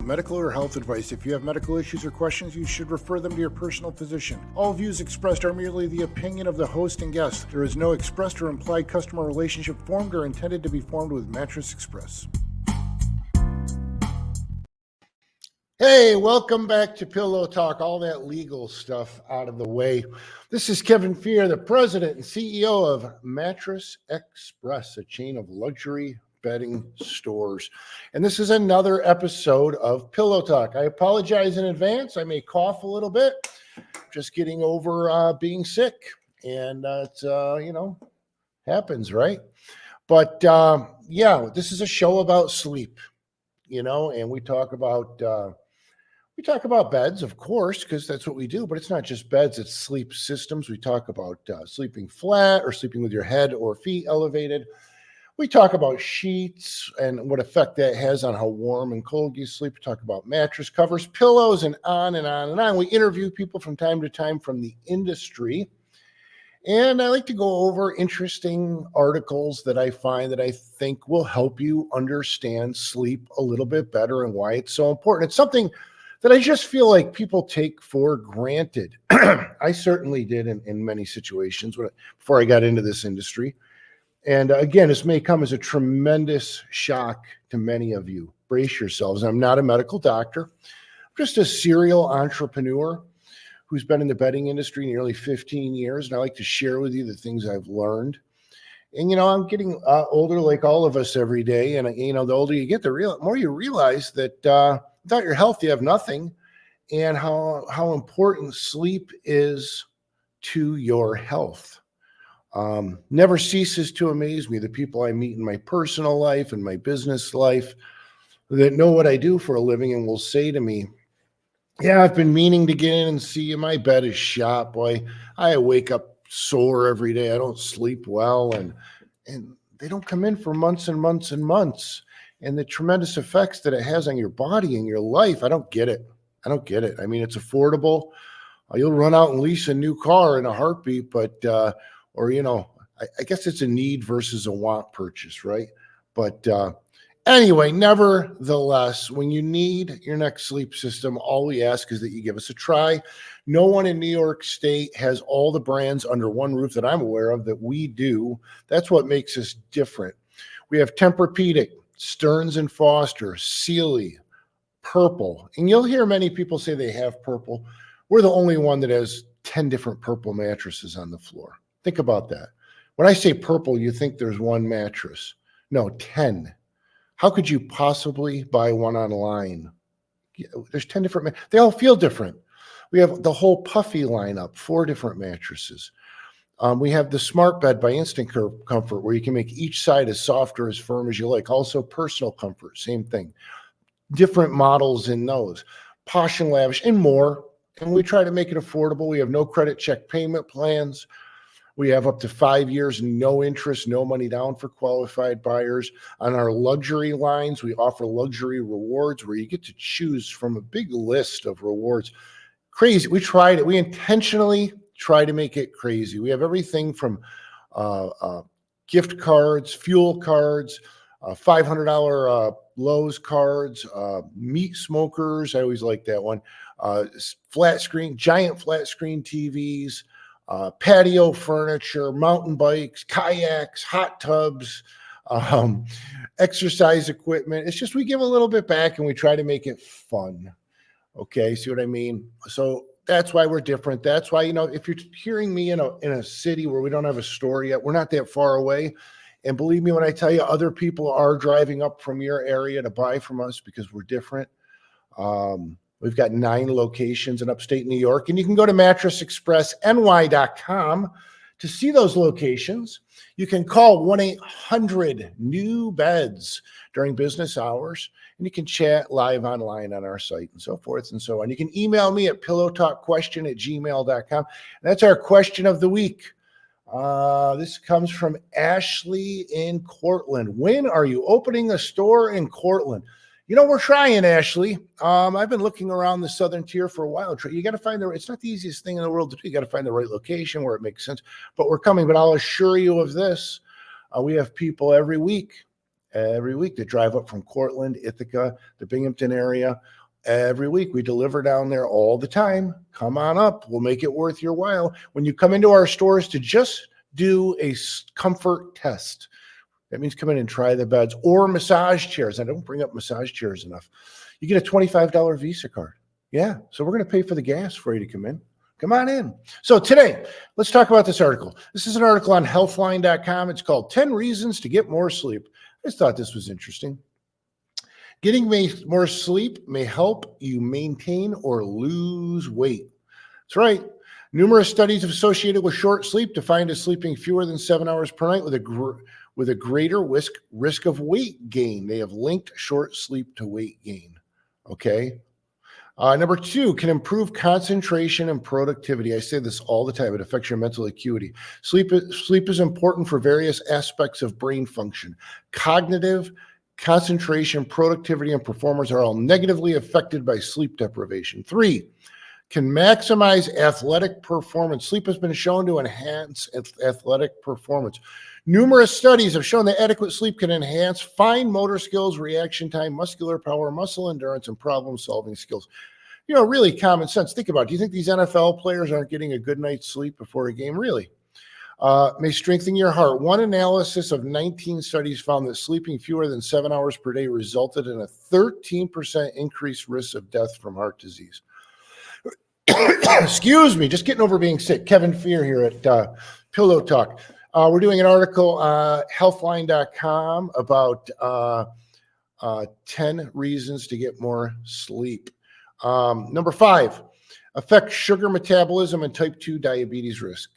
medical or health advice. If you have medical issues or questions, you should refer them to your personal physician. All views expressed are merely the opinion of the host and guest. There is no expressed or implied customer relationship formed or intended to be formed with Mattress Express. Hey, welcome back to Pillow Talk. All that legal stuff out of the way. This is Kevin Fear, the president and CEO of Mattress Express, a chain of luxury bedding stores. And this is another episode of Pillow Talk. I apologize in advance. I may cough a little bit. Just getting over being sick. And it's, happens, right? But this is a show about sleep, and we talk about beds, of course, because that's what we do, but it's not just beds, it's sleep systems. We talk about sleeping flat or sleeping with your head or feet elevated. We talk about sheets and what effect that has on how warm and cold you sleep. We talk about mattress covers, pillows, and on and on and on. We interview people from time to time from the industry. And I like to go over interesting articles that I find that I think will help you understand sleep a little bit better and why it's so important. It's something that I just feel like people take for granted. I certainly did in many situations before I got into this industry. And again, this may come as a tremendous shock to many of you. Brace yourselves. I'm not a medical doctor. I'm just a serial entrepreneur who's been in the bedding industry nearly 15 years. And I like to share with you the things I've learned. And, I'm getting older like all of us every day. And, the older you get, the more you realize that without your health, you have nothing, and how important sleep is to your health. Never ceases to amaze me, the people I meet in my personal life and my business life that know what I do for a living and will say to me, yeah, I've been meaning to get in and see you. My bed is shot, boy. I wake up sore every day. I don't sleep well. And they don't come in for months and months and months. And the tremendous effects that it has on your body and your life, I don't get it. I mean, it's affordable. You'll run out and lease a new car in a heartbeat, but, I guess it's a need versus a want purchase, right? But anyway, nevertheless, when you need your next sleep system, all we ask is that you give us a try. No one in New York State has all the brands under one roof that I'm aware of that we do. That's what makes us different. We have Tempur-Pedic, Stearns & Foster, Sealy, Purple. And you'll hear many people say they have Purple. We're the only one that has 10 different Purple mattresses on the floor. Think about that. When I say Purple, you think there's one mattress. No, 10. How could you possibly buy one online? There's 10 different. They all feel different. We have the whole Puffy lineup, 4 different mattresses. We have the Smart Bed by Instant Comfort, where you can make each side as soft or as firm as you like. Also, Personal Comfort, same thing. Different models in those. Posh and Lavish and more. And we try to make it affordable. We have no credit check payment plans. We have up to 5 years, no interest, no money down for qualified buyers. On our luxury lines, we offer luxury rewards where you get to choose from a big list of rewards. Crazy. We tried it. We intentionally try to make it crazy. We have everything from gift cards, fuel cards, $500 Lowe's cards, meat smokers. I always like that one. Giant flat screen TVs, patio furniture, mountain bikes, kayaks, hot tubs, exercise equipment. It's just we give a little bit back and we try to make it fun. Okay, see what I mean? So that's why we're different. That's why, if you're hearing me in a city where we don't have a store yet, we're not that far away. And believe me when I tell you, other people are driving up from your area to buy from us because we're different. We've got 9 locations in upstate New York, and you can go to mattressexpressny.com to see those locations. You can call 1-800-NEW-BEDS during business hours, and you can chat live online on our site and so forth and so on. You can email me at pillowtalkquestion@gmail.com. That's our question of the week. This comes from Ashley in Cortland. When are you opening a store in Cortland? We're trying, Ashley. I've been looking around the southern tier for a while. You got to find it's not the easiest thing in the world to do. You got to find the right location where it makes sense, but we're coming. But I'll assure you of this. We have people every week that drive up from Cortland, Ithaca, the Binghamton area, Every week we deliver down there all the time. Come on up. We'll make it worth your while. When you come into our stores to just do a comfort test, that means come in and try the beds or massage chairs. I don't bring up massage chairs enough. You get a $25 Visa card. Yeah, so we're going to pay for the gas for you to come in. Come on in. So today, let's talk about this article. This is an article on healthline.com. It's called 10 Reasons to Get More Sleep. I just thought this was interesting. Getting more sleep may help you maintain or lose weight. That's right. Numerous studies have associated with short sleep defined as sleeping fewer than 7 hours per night with a greater risk of weight gain. They have linked short sleep to weight gain. Okay. Number 2, can improve concentration and productivity. I say this all the time. It affects your mental acuity. Sleep is important for various aspects of brain function. Cognitive, concentration, productivity, and performance are all negatively affected by sleep deprivation. 3, can maximize athletic performance. Sleep has been shown to enhance athletic performance. Numerous studies have shown that adequate sleep can enhance fine motor skills, reaction time, muscular power, muscle endurance, and problem-solving skills. You know, really common sense. Think about it. Do you think these NFL players aren't getting a good night's sleep before a game? Really? May strengthen your heart. One analysis of 19 studies found that sleeping fewer than 7 hours per day resulted in a 13% increased risk of death from heart disease. Excuse me, just getting over being sick. Kevin Fear here at Pillow Talk. We're doing an article, healthline.com, about 10 reasons to get more sleep. Number 5, affects sugar metabolism and type 2 diabetes risk.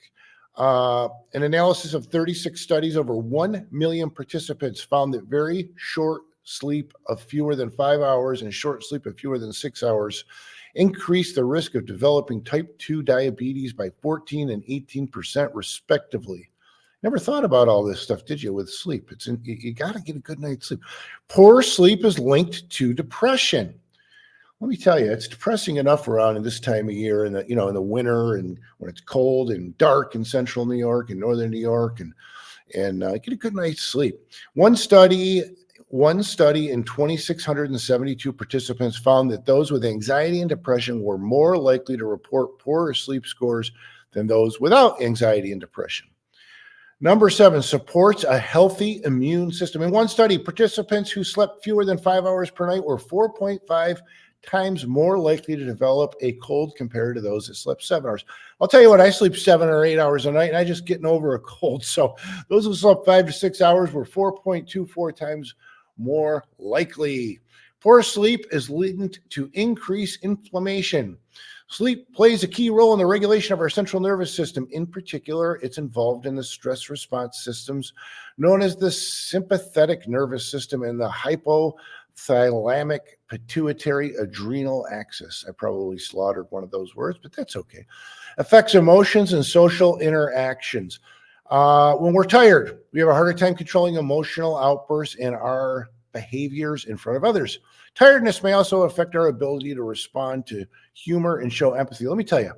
An analysis of 36 studies, over 1 million participants found that very short sleep of fewer than 5 hours and short sleep of fewer than 6 hours increase the risk of developing type 2 diabetes by 14 and 18% respectively. Never thought about all this stuff, did you, with sleep? You got to get a good night's sleep. Poor sleep is linked to depression. Let me tell you, it's depressing enough around in this time of year, in the winter, and when it's cold and dark in central New York and northern New York, and get a good night's sleep. One study in 2,672 participants found that those with anxiety and depression were more likely to report poorer sleep scores than those without anxiety and depression. Number 7, supports a healthy immune system. In one study, participants who slept fewer than 5 hours per night were 4.5 times more likely to develop a cold compared to those that slept 7 hours. I'll tell you what, I sleep 7 or 8 hours a night, and I just getting over a cold. So those who slept 5 to 6 hours were 4.24 times more likely. Poor sleep is linked to increased inflammation. Sleep plays a key role in the regulation of our central nervous system. In particular, it's involved in the stress response systems known as the sympathetic nervous system and the hypothalamic pituitary adrenal axis. I probably slaughtered one of those words, but that's okay. Affects emotions and social interactions. When we're tired, we have a harder time controlling emotional outbursts and our behaviors in front of others. Tiredness may also affect our ability to respond to humor and show empathy. Let me tell you,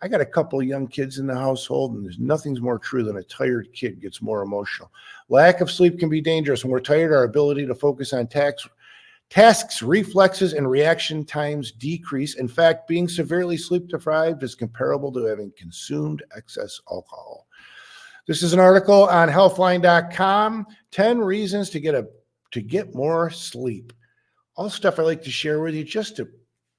I got a couple of young kids in the household, and there's nothing's more true than a tired kid gets more emotional. Lack of sleep can be dangerous. When we're tired, our ability to focus on tasks, reflexes, and reaction times decrease. In fact, being severely sleep deprived is comparable to having consumed excess alcohol. This is an article on healthline.com, 10 reasons to get more sleep. All stuff I like to share with you just to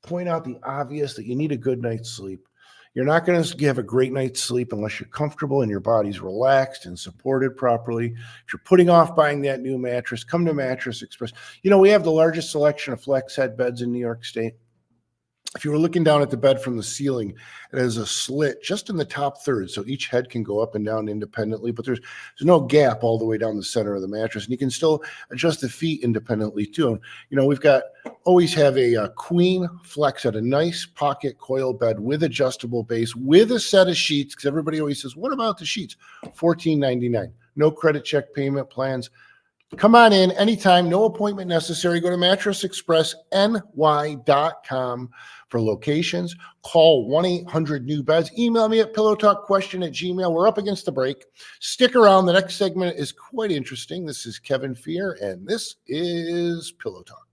point out the obvious, that you need a good night's sleep. You're not going to have a great night's sleep unless you're comfortable and your body's relaxed and supported properly. If you're putting off buying that new mattress, come to Mattress Express. You know, we have the largest selection of flex head beds in New York State. If you were looking down at the bed from the ceiling, it has a slit just in the top third, so each head can go up and down independently, but there's no gap all the way down the center of the mattress, and you can still adjust the feet independently too. You know, always have a queen flex at a nice pocket coil bed with adjustable base, with a set of sheets, because everybody always says, what about the sheets? $14.99. No credit check payment plans. Come on in anytime, no appointment necessary. Go to mattressexpressny.com for locations. Call 1-800-NEW-BEDS. Email me at pillowtalkquestion@gmail.com. We're up against the break. Stick around. The next segment is quite interesting. This is Kevin Fear, and this is Pillow Talk.